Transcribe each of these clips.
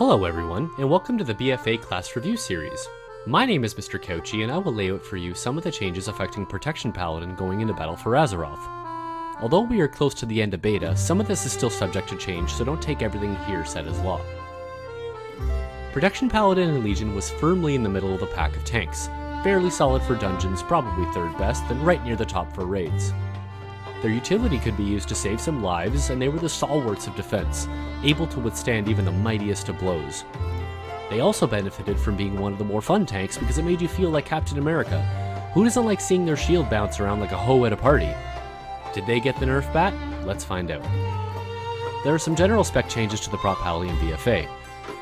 Hello everyone, and welcome to the BFA class review series. My name is Mr. Couchy, and I will lay out for you some of the changes affecting Protection Paladin going into battle for Azeroth. Although we are close to the end of beta, some of this is still subject to change, so don't take everything here said as law. Protection Paladin in Legion was firmly in the middle of the pack of tanks, fairly solid for dungeons, probably third best, and right near the top for raids. Their utility could be used to save some lives, and they were the stalwarts of defense, able to withstand even the mightiest of blows. They also benefited from being one of the more fun tanks because it made you feel like Captain America. Who doesn't like seeing their shield bounce around like a hoe at a party? Did they get the nerf bat? Let's find out. There are some general spec changes to the Prot Pally in BFA.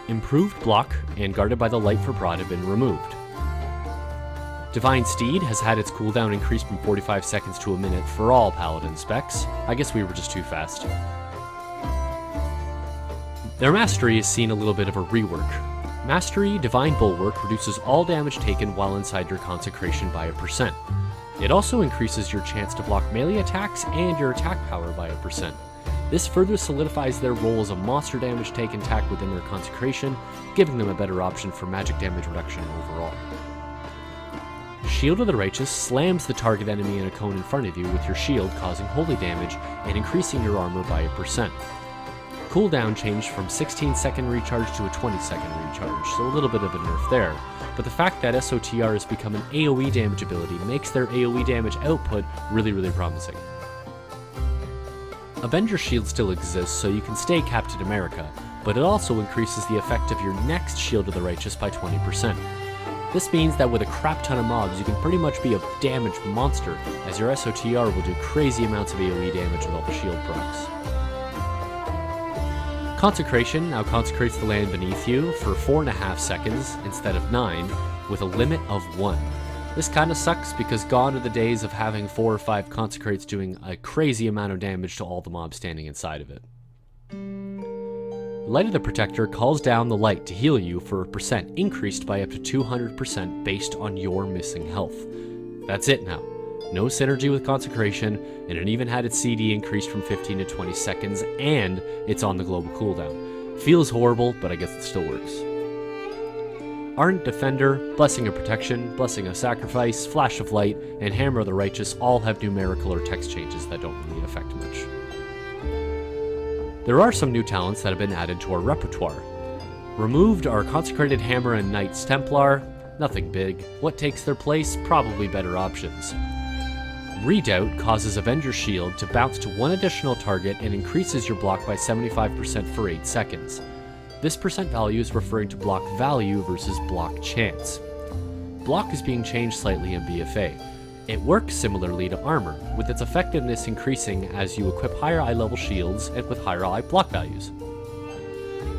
Improved block and Guarded by the Light for Prot have been removed. Divine Steed has had its cooldown increased from 45 seconds to a minute for all Paladin specs. I guess we were just too fast. Their Mastery has seen a little bit of a rework. Mastery Divine Bulwark reduces all damage taken while inside your Consecration by 1%. It also increases your chance to block melee attacks and your attack power by 1%. This further solidifies their role as a monster damage taken tank within their Consecration, giving them a better option for magic damage reduction overall. Shield of the Righteous slams the target enemy in a cone in front of you with your shield, causing holy damage and increasing your armor by 1%. Cooldown changed from 16-second recharge to a 20-second recharge, so a little bit of a nerf there, but the fact that SOTR has become an AoE damage ability makes their AoE damage output really promising. Avenger Shield still exists, so you can stay Captain America, but it also increases the effect of your next Shield of the Righteous by 20%. This means that with a crap ton of mobs, you can pretty much be a damaged monster, as your SOTR will do crazy amounts of AoE damage with all the shield procs. Consecration now consecrates the land beneath you for 4.5 seconds instead of 9, with a limit of 1. This kinda sucks because gone are the days of having 4 or 5 consecrates doing a crazy amount of damage to all the mobs standing inside of it. Light of the Protector calls down the light to heal you for a percent increased by up to 200% based on your missing health. That's it now. No synergy with Consecration, and it even had its CD increased from 15 to 20 seconds, and it's on the global cooldown. Feels horrible, but I guess it still works. Ardent Defender, Blessing of Protection, Blessing of Sacrifice, Flash of Light, and Hammer of the Righteous all have numerical or text changes that don't really affect much. There are some new talents that have been added to our repertoire. Removed are Consecrated Hammer and Knights Templar. Nothing big. What takes their place? Probably better options. Redoubt causes Avenger Shield to bounce to one additional target and increases your block by 75% for 8 seconds. This percent value is referring to block value versus block chance. Block is being changed slightly in BFA. It works similarly to armor, with its effectiveness increasing as you equip higher eye level shields and with higher eye block values.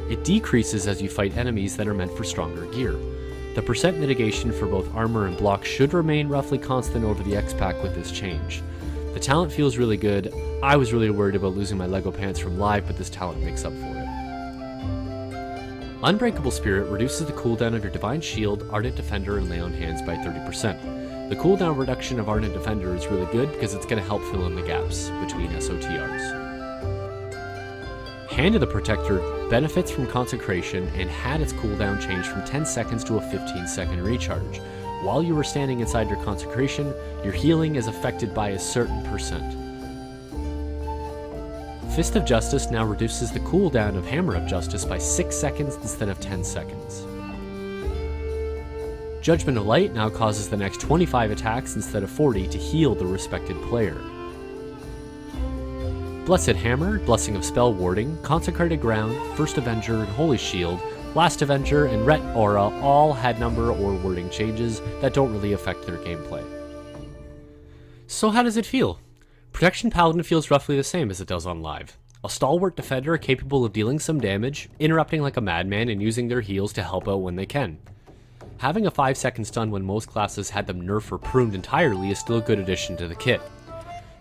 It decreases as you fight enemies that are meant for stronger gear. The percent mitigation for both armor and block should remain roughly constant over the X-Pack with this change. The talent feels really good. I was really worried about losing my Lego pants from live, but this talent makes up for it. Unbreakable Spirit reduces the cooldown of your Divine Shield, Ardent Defender, and Lay on Hands by 30%. The cooldown reduction of Ardent Defender is really good because it's going to help fill in the gaps between SOTRs. Hand of the Protector benefits from Consecration and had its cooldown changed from 10 seconds to a 15-second recharge. While you were standing inside your Consecration, your healing is affected by a certain percent. Fist of Justice now reduces the cooldown of Hammer of Justice by 6 seconds instead of 10 seconds. Judgment of Light now causes the next 25 attacks instead of 40 to heal the respected player. Blessed Hammer, Blessing of Spell Warding, Consecrated Ground, First Avenger, and Holy Shield, Last Avenger, and Ret Aura all had number or wording changes that don't really affect their gameplay. So how does it feel? Protection Paladin feels roughly the same as it does on live. A stalwart defender capable of dealing some damage, interrupting like a madman, and using their heals to help out when they can. Having a 5-second stun when most classes had them nerfed or pruned entirely is still a good addition to the kit.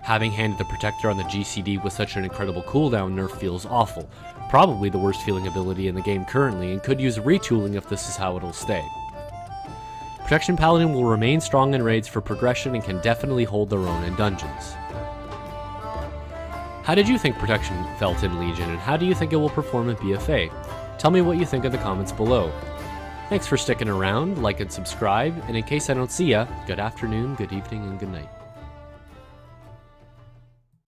Having Hand of the Protector on the GCD with such an incredible cooldown nerf feels awful, probably the worst feeling ability in the game currently, and could use retooling if this is how it'll stay. Protection Paladin will remain strong in raids for progression and can definitely hold their own in dungeons. How did you think Protection felt in Legion, and how do you think it will perform in BFA? Tell me what you think in the comments below. Thanks for sticking around, like and subscribe, and in case I don't see ya, good afternoon, good evening, and good night.